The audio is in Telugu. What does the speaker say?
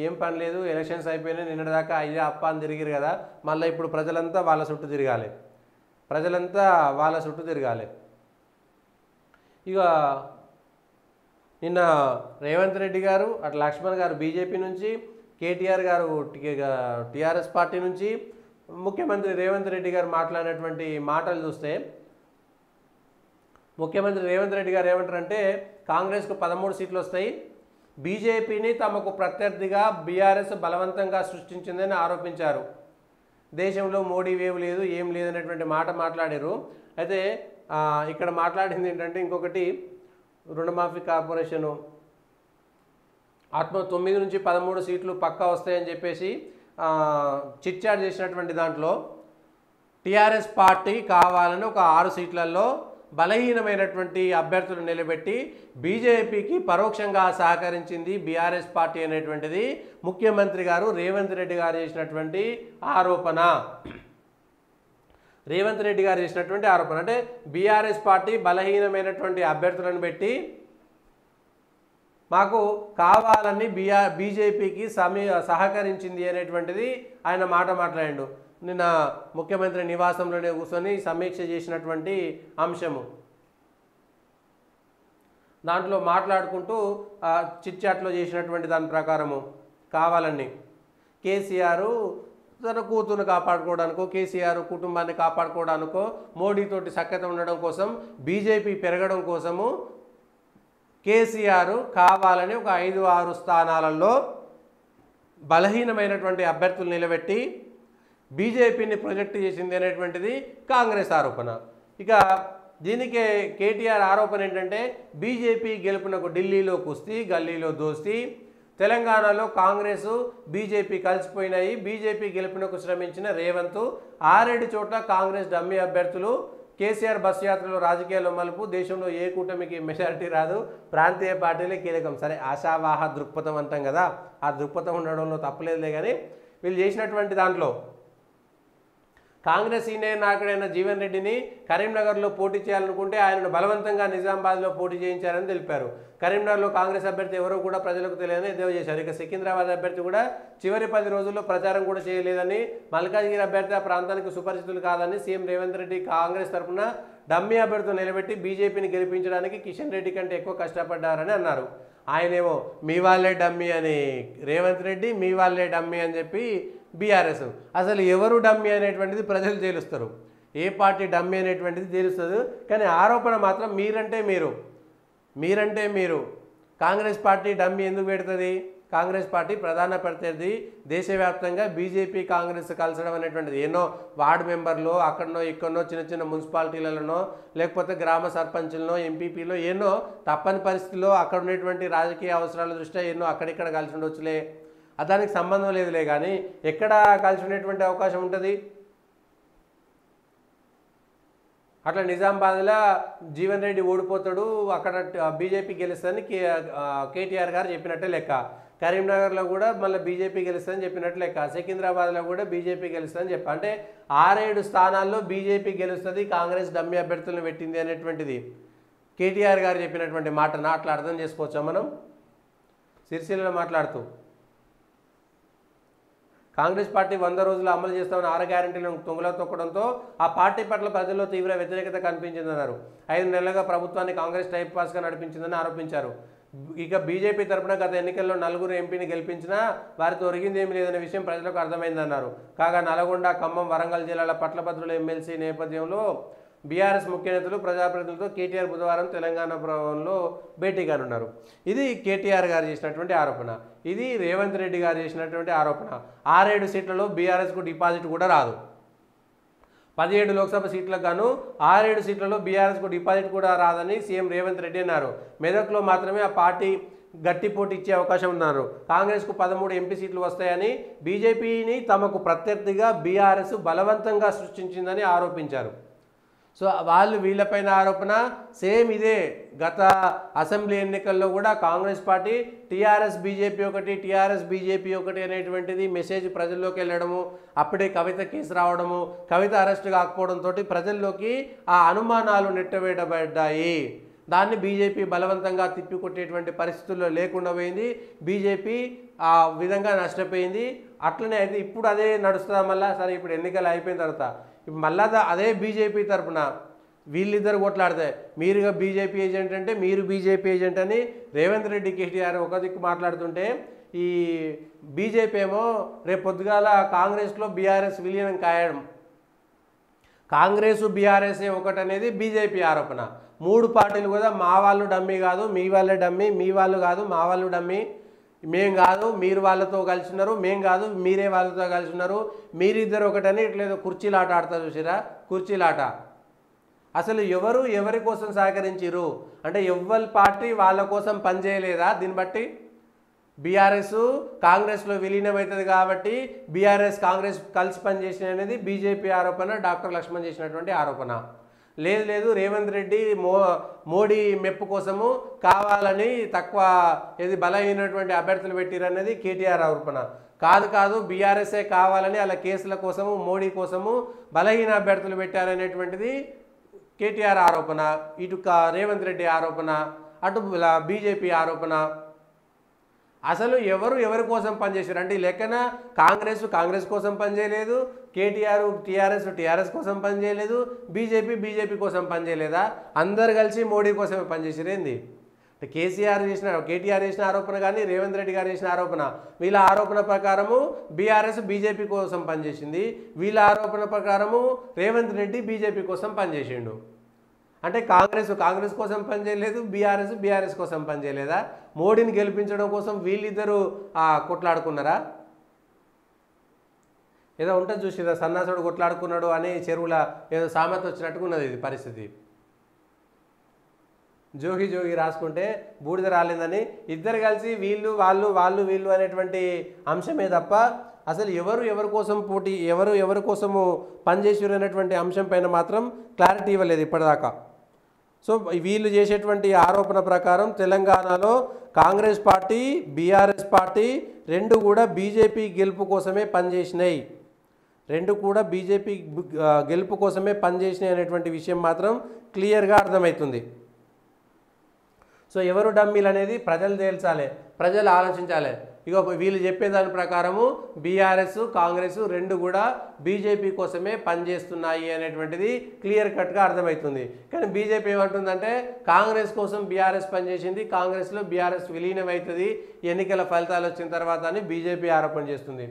ఏం పని లేదు, ఎలక్షన్స్ అయిపోయినాయి, నిన్నటిదాకా అయ్యా అప్ప అని తిరిగిరు కదా, మళ్ళీ ఇప్పుడు ప్రజలంతా వాళ్ళ చుట్టూ తిరగాలి, ప్రజలంతా వాళ్ళ చుట్టూ తిరగాలి. ఇక నిన్న రేవంత్ రెడ్డి గారు, అటు లక్ష్మణ్ గారు బీజేపీ నుంచి, కేటీఆర్ గారు టీఆర్ఎస్ పార్టీ నుంచి, ముఖ్యమంత్రి రేవంత్ రెడ్డి గారు మాట్లాడినటువంటి మాటలు చూస్తే, ముఖ్యమంత్రి రేవంత్ రెడ్డి గారు ఏమంటారంటే కాంగ్రెస్కు 13 సీట్లు వస్తాయి, బీజేపీని తమకు ప్రత్యర్థిగా బీఆర్ఎస్ బలవంతంగా సృష్టించిందని ఆరోపించారు. దేశంలో మోడీ వేవ్ లేదు, ఏం లేదనేటువంటి మాట మాట్లాడారు. అయితే ఇక్కడ మాట్లాడింది ఏంటంటే ఇంకొకటి, రుణమాఫీ కార్పొరేషను 9 నుంచి 13 సీట్లు పక్కా వస్తాయని చెప్పేసి చిట్చాట్ చేసినటువంటి దాంట్లో టీఆర్ఎస్ పార్టీ కావాలని ఒక 6 సీట్లలో బలహీనమైనటువంటి అభ్యర్థులు నిలబెట్టి బీజేపీకి పరోక్షంగా సహకరించింది బీఆర్ఎస్ పార్టీ అనేటువంటిది ముఖ్యమంత్రి గారు రేవంత్ రెడ్డి గారు చేసినటువంటి ఆరోపణ. రేవంత్ రెడ్డి గారు చేసినటువంటి ఆరోపణ అంటే బీఆర్ఎస్ పార్టీ బలహీనమైనటువంటి అభ్యర్థులను పెట్టి మాకు కావాలని బీజేపీకి సహకరించింది అనేటువంటిది ఆయన మాట్లాడాడు. నిన్న ముఖ్యమంత్రి నివాసంలోనే కూర్చొని సమీక్ష చేసినటువంటి అంశము. దాంట్లో మాట్లాడుకుంటూ చిట్చాట్లో చేసినటువంటి దాని ప్రకారము కావాలని కేసీఆర్ తన కూతురును కాపాడుకోవడానికో, కేసీఆర్ కుటుంబాన్ని కాపాడుకోవడానికో, మోడీతోటి సఖ్యత ఉండడం కోసం, బీజేపీ పెరగడం కోసము కేసీఆర్ కావాలని ఒక 5-6 స్థానాలలో బలహీనమైనటువంటి అభ్యర్థులు నిలబెట్టి బీజేపీని ప్రొజెక్ట్ చేసింది అనేటువంటిది కాంగ్రెస్ ఆరోపణ. ఇక దీనికే కేటీఆర్ ఆరోపణ ఏంటంటే బీజేపీ గెలుపునకు ఢిల్లీలో కుస్తీ, గల్లీలో దోస్తీ, తెలంగాణలో కాంగ్రెస్ బీజేపీ కలిసిపోయినాయి, బీజేపీ గెలుపునకు శ్రమించిన రేవంత్ 6 చోట్ల కాంగ్రెస్ డమ్మీ అభ్యర్థులు, కేసీఆర్ బస్సు యాత్రలో రాజకీయాల్లో మలుపు, దేశంలో ఏ కూటమికి మెజారిటీ రాదు, ప్రాంతీయ పార్టీలే కీలకం. సరే ఆశావాహ దృక్పథం అంటాం కదా, ఆ దృక్పథం ఉండడంలో తప్పలేదులే. కానీ వీళ్ళు చేసినటువంటి దాంట్లో కాంగ్రెస్ సీనియర్ నాయకుడైన జీవన్ రెడ్డిని కరీంనగర్లో పోటీ చేయాలనుకుంటే ఆయనను బలవంతంగా నిజామాబాద్లో పోటీ చేయించారని తెలిపారు. కరీంనగర్లో కాంగ్రెస్ అభ్యర్థి ఎవరో కూడా ప్రజలకు తెలియదని ఎద్దేవా చేశారు. ఇక సికింద్రాబాద్ అభ్యర్థి కూడా చివరి 10 రోజుల్లో ప్రచారం కూడా చేయలేదని, మల్కాజ్గిరి అభ్యర్థి ఆ ప్రాంతానికి సుపరిచితులు కాదని సీఎం రేవంత్ రెడ్డి కాంగ్రెస్ తరఫున డమ్మీ అభ్యర్థులు నిలబెట్టి బీజేపీని గెలిపించడానికి కిషన్ రెడ్డి కంటే ఎక్కువ కష్టపడ్డారని అన్నారు. ఆయనేమో మీ వాళ్ళే డమ్మీ అని రేవంత్ రెడ్డి, మీ వాళ్ళే డమ్మీ అని చెప్పి బీఆర్ఎస్. అసలు ఎవరు డమ్మీ అనేటువంటిది ప్రజలు తేలుస్తారు, ఏ పార్టీ డమ్మీ అనేటువంటిది తేలుస్తుంది. కానీ ఆరోపణ మాత్రం మీరంటే మీరు కాంగ్రెస్ పార్టీ డమ్మీ ఎందుకు పెడుతుంది? కాంగ్రెస్ పార్టీ ప్రధాన ప్రత్యర్థి, దేశవ్యాప్తంగా బీజేపీ కాంగ్రెస్ కలసడం అనేటువంటిది ఎన్నో వార్డు మెంబర్లు అక్కడనో ఇక్కడనో చిన్న చిన్న మున్సిపాలిటీలలోనో లేకపోతే గ్రామ సర్పంచులనో ఎంపీపీలో ఎన్నో తప్పని పరిస్థితుల్లో అక్కడ ఉన్నటువంటి రాజకీయ అవసరాల దృష్ట్యా ఎన్నో అక్కడిక్కడ కలిసి ఉండొచ్చులే, దానికి సంబంధం లేదులే. కానీ ఎక్కడ కలిసి ఉండేటువంటి అవకాశం ఉంటుంది? అట్లా నిజామాబాద్లో జీవన్ రెడ్డి ఓడిపోతాడు, అక్కడ బీజేపీ గెలుస్తుందని కేటీఆర్ గారు చెప్పినట్టే లెక్క. కరీంనగర్లో కూడా మళ్ళీ బీజేపీ గెలుస్తుందని చెప్పినట్టు లెక్క. సికింద్రాబాద్లో కూడా బీజేపీ గెలుస్తుందని చెప్పి, అంటే 6-7 స్థానాల్లో బీజేపీ గెలుస్తుంది, కాంగ్రెస్ డమ్మీ అభ్యర్థులను పెట్టింది అనేటువంటిది కేటీఆర్ గారు చెప్పినటువంటి మాటను అట్లా అర్థం చేసుకోవచ్చా మనం? సిరిసిల్లలో మాట్లాడుతూ కాంగ్రెస్ పార్టీ 100 రోజులు అమలు చేస్తామని 6 గ్యారెంటీలను తొంగలో తొక్కడంతో ఆ పార్టీ పట్ల ప్రజల్లో తీవ్ర వ్యతిరేకత కనిపించిందన్నారు. 5 నెలలుగా ప్రభుత్వాన్ని కాంగ్రెస్ టైప్ పాస్గా నడిపించిందని ఆరోపించారు. ఇక బీజేపీ తరఫున గత ఎన్నికల్లో 4 ఎంపీని గెలిపించినా వారితో ఒరిగింది ఏమీ లేదనే విషయం ప్రజలకు అర్థమైందన్నారు. కాగా నల్గొండ, ఖమ్మం, వరంగల్ జిల్లాల పట్లభద్రుల ఎమ్మెల్సీ నేపథ్యంలో బీఆర్ఎస్ ముఖ్య నేతలు ప్రజాప్రతినిధులతో కేటీఆర్ బుధవారం తెలంగాణ భవన్లో భేటీ కానున్నారు. ఇది కేటీఆర్ గారు చేసినటువంటి ఆరోపణ. ఇది రేవంత్ రెడ్డి గారు చేసినటువంటి ఆరోపణ. 6-7 సీట్లలో బీఆర్ఎస్కు డిపాజిట్ కూడా రాదు. 17 లోక్సభ సీట్లకు గాను 6-7 సీట్లలో బీఆర్ఎస్కు డిపాజిట్ కూడా రాదని సీఎం రేవంత్ రెడ్డి అన్నారు. మెదక్లో మాత్రమే ఆ పార్టీ గట్టి పోటీ ఇచ్చే అవకాశం ఉన్నారు. కాంగ్రెస్కు 13 ఎంపీ సీట్లు వస్తాయని, బీజేపీని తమకు ప్రత్యర్థిగా బీఆర్ఎస్ బలవంతంగా సృష్టించిందని ఆరోపించారు. సో వాళ్ళు వీళ్ళపైన ఆరోపణ సేమ్ ఇదే. గత అసెంబ్లీ ఎన్నికల్లో కూడా కాంగ్రెస్ పార్టీ టీఆర్ఎస్ బీజేపీ ఒకటి అనేటువంటిది మెసేజ్ ప్రజల్లోకి వెళ్ళడము, అప్పుడే కవిత కేసు రావడము, కవిత అరెస్ట్ కాకపోవడంతో ప్రజల్లోకి ఆ అనుమానాలు నెట్టవేయబడ్డాయి. దాన్ని బీజేపీ బలవంతంగా తిప్పికొట్టేటువంటి పరిస్థితుల్లో లేకుండా పోయింది. బీజేపీ ఆ విధంగా నష్టపోయింది. అట్లనే అయితే ఇప్పుడు అదే నడుస్తుందా మళ్ళీ? సరే, ఇప్పుడు ఎన్నికలు అయిపోయిన తర్వాత ఇప్పుడు మళ్ళా అదే బీజేపీ తరఫున వీళ్ళిద్దరు కొట్లాడితే మీరుగా బీజేపీ ఏజెంట్ అంటే మీరు బీజేపీ ఏజెంట్ అని రేవంత్ రెడ్డి కేటీఆర్ ఒక దిక్కు మాట్లాడుతుంటే, ఈ బీజేపీ ఏమో రేపు పొద్దుగాల కాంగ్రెస్లో బీఆర్ఎస్ విలీనం కాయడం, కాంగ్రెస్ బీఆర్ఎస్ ఒకటనేది బీజేపీ ఆరోపణ. 3 పార్టీలు కూడా మా వాళ్ళు డమ్మీ కాదు, మీ వాళ్ళే డమ్మీ, మీ వాళ్ళు కాదు మా వాళ్ళు డమ్మీ, మేం కాదు మీరు వాళ్ళతో కలిసి ఉన్నారు, మేం కాదు మీరే వాళ్ళతో కలిసి ఉన్నారు, మీరిద్దరు ఒకటని ఇట్లేదో కుర్చీలాట ఆడతారు చూసిరా, కుర్చీలాట. అసలు ఎవరు ఎవరి కోసం సహకరించారు అంటే ఎవ్వరి పార్టీ వాళ్ళ కోసం పనిచేయలేదా? దీన్ని బట్టి బీఆర్ఎస్ కాంగ్రెస్లో విలీనం అవుతుంది కాబట్టి బీఆర్ఎస్ కాంగ్రెస్ కలిసి పనిచేసిన అనేది బీజేపీ ఆరోపణ, డాక్టర్ లక్ష్మణ్ చేసినటువంటి ఆరోపణ. లేదు రేవంత్ రెడ్డి మోడీ మెప్పు కోసము కావాలని తక్కువ ఏది బలహీనటువంటి అభ్యర్థులు పెట్టిరనేది కేటీఆర్ ఆరోపణ. కాదు బీఆర్ఎస్ఏ కావాలని అలా కేసుల కోసము మోడీ కోసము బలహీన అభ్యర్థులు పెట్టారనేటువంటిది కేటీఆర్ ఆరోపణ, ఇటు రేవంత్ రెడ్డి ఆరోపణ, అటు బీజేపీ ఆరోపణ. అసలు ఎవరి కోసం పనిచేశారు అంటే ఈ లెక్కన కాంగ్రెస్ కోసం పనిచేయలేదు, కేటీఆర్ టీఆర్ఎస్ కోసం పనిచేయలేదు, బీజేపీ కోసం పనిచేయలేదా? అందరు కలిసి మోడీ కోసమే పనిచేసారు ఏంది? కేటీఆర్ చేసిన ఆరోపణ కానీ రేవంత్ రెడ్డి గారు చేసిన ఆరోపణ, వీళ్ళ ఆరోపణ ప్రకారము బీఆర్ఎస్ బీజేపీ కోసం పనిచేసింది, వీళ్ళ ఆరోపణ ప్రకారము రేవంత్ రెడ్డి బీజేపీ కోసం పనిచేసిండు. అంటే కాంగ్రెస్ కోసం పనిచేయలేదు, బీఆర్ఎస్ కోసం పనిచేయలేదా? మోడీని గెలిపించడం కోసం వీళ్ళిద్దరూ కొట్లాడుకున్నారా? ఏదో ఉంటుంది చూసిరా, సన్నాసుడు కొట్లాడుకున్నాడు అని చెరువుల ఏదో సామెత వచ్చినట్టుకున్నది ఇది పరిస్థితి. జోగి రాసుకుంటే బూడిద రాలేదని ఇద్దరు కలిసి వీళ్ళు అనేటువంటి అంశమే తప్ప అసలు ఎవరి కోసం పోటీ ఎవరి కోసము పనిచేసారు అనేటువంటి అంశం పైన మాత్రం క్లారిటీ ఇవ్వలేదు ఇప్పటిదాకా. సో వీళ్ళు చేసేటువంటి ఆరోపణ ప్రకారం తెలంగాణలో కాంగ్రెస్ పార్టీ బీఆర్ఎస్ పార్టీ రెండు కూడా బీజేపీ గెలుపు కోసమే పనిచేసినాయి, అనేటువంటి విషయం మాత్రం క్లియర్గా అర్థమవుతుంది. సో ఎవరు డమ్మీలు అనేది ప్రజలు తేల్చాలి, ప్రజలు ఆలోచించాలి. ఇక వీళ్ళు చెప్పేదాని ప్రకారము బీఆర్ఎస్ కాంగ్రెస్ రెండు కూడా బీజేపీ కోసమే పనిచేస్తున్నాయి అనేటువంటిది క్లియర్ కట్గా అర్థమవుతుంది. కానీ బీజేపీ ఏమంటుందంటే కాంగ్రెస్ కోసం బీఆర్ఎస్ పనిచేసింది, కాంగ్రెస్లో బీఆర్ఎస్ విలీనం అవుతుంది ఎన్నికల ఫలితాలు వచ్చిన తర్వాత అని బీజేపీ ఆరోపణ చేస్తుంది.